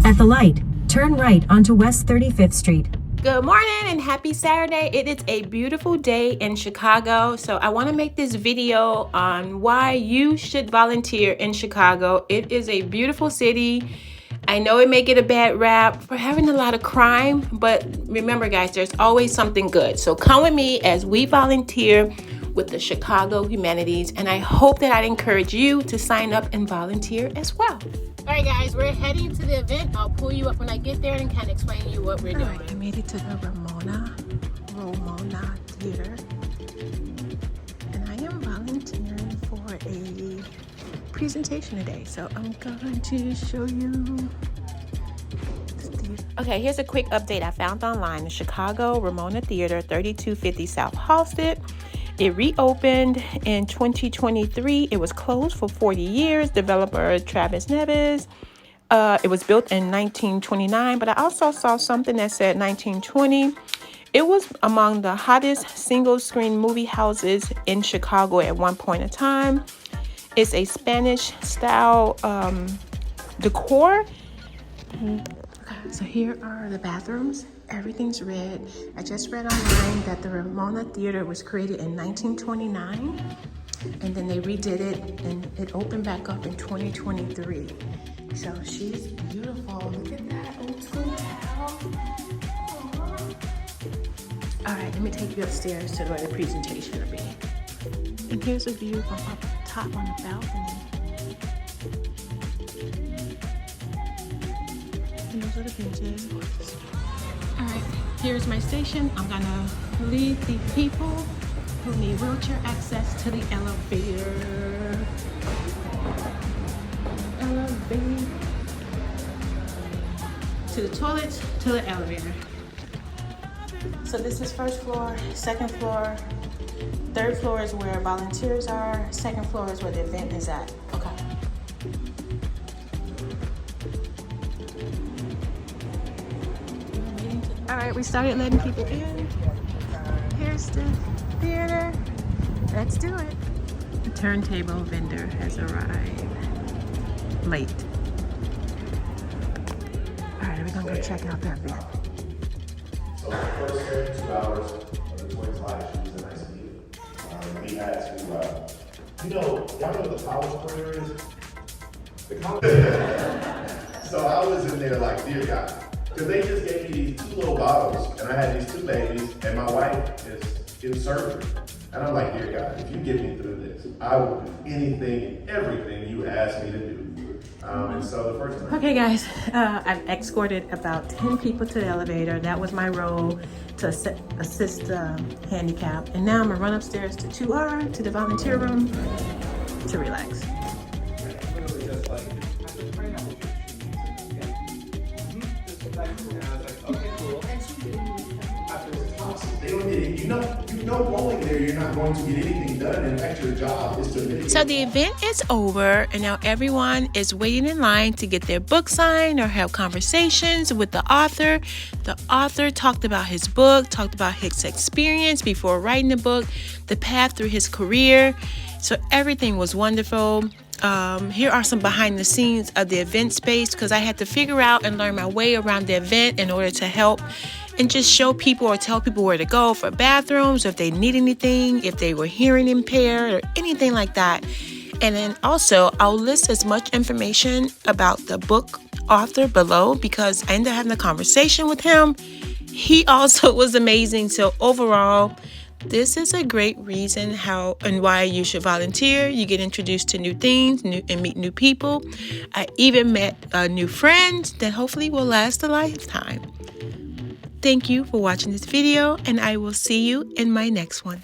At the light, turn right onto West 35th Street. Good morning and happy Saturday. It is a beautiful day in Chicago. So I want to make this video on why you should volunteer in Chicago. It is a beautiful city. I know it may get a bad rap for having a lot of crime, but remember guys, there's always something good. So come with me as we volunteer with the Chicago Humanities, and I hope that I'd encourage you to sign up and volunteer as well. All right guys, we're heading to the event. I'll pull you up when I get there and kind of explain to you what we're doing. I made it to the Ramona Theater, and I am volunteering for a presentation today, so I'm going to show you. Okay, here's a quick update I found online. The Chicago Ramona Theater, 3250 South Halsted. It reopened in 2023. It was closed for 40 years. Developer Travis Neves. It was built in 1929, but I also saw something that said 1920. It was among the hottest single-screen movie houses in Chicago at one point in time. It's a Spanish-style decor. So here are the bathrooms. Everything's red. I just read online that the Ramona Theater was created in 1929, and then they redid it, and it opened back up in 2023. So she's beautiful. Look at that old school towel. All right, let me take you upstairs to where the presentation will be. And here's a view from up top on the balcony. And those are the benches. All right, here's my station. I'm gonna lead the people who need wheelchair access to the elevator. To the toilets, to the elevator. So this is first floor, second floor, third floor is where volunteers are, second floor is where the event is at. Okay. All right, we started letting people in. Here's the theater. Let's do it. The turntable vendor has arrived late. All right, we're gonna go check out that event. So the first 2 hours of the twins' lives, she was in ICU. We had to, y'all know what the college prayer is? The college. So I was in there like, dear God. Because they just gave me these 2 little bottles, and I had these 2 babies, and my wife is in surgery. And I'm like, dear God, if you get me through this, I will do anything and everything you ask me to do. And so the first time. Okay guys, I've escorted about 10 people to the elevator. That was my role to assist the handicap. And now I'm gonna run upstairs to 2R, to the volunteer room, to relax. You know going there, you're not going to get anything done. In fact, your job is to mitigate. So the event is over, and now everyone is waiting in line to get their book signed or have conversations with the author. The author talked about his book, talked about his experience before writing the book, the path through his career. So everything was wonderful. Here are some behind the scenes of the event space, because I had to figure out and learn my way around the event in order to help and just show people or tell people where to go for bathrooms, if they need anything, if they were hearing impaired or anything like that. And then also I'll list as much information about the book author below, because I ended up having a conversation with him. He also was amazing. So overall, this is a great reason how and why you should volunteer. You get introduced to new things and meet new people. I even met a new friend that hopefully will last a lifetime. Thank you for watching this video, and I will see you in my next one.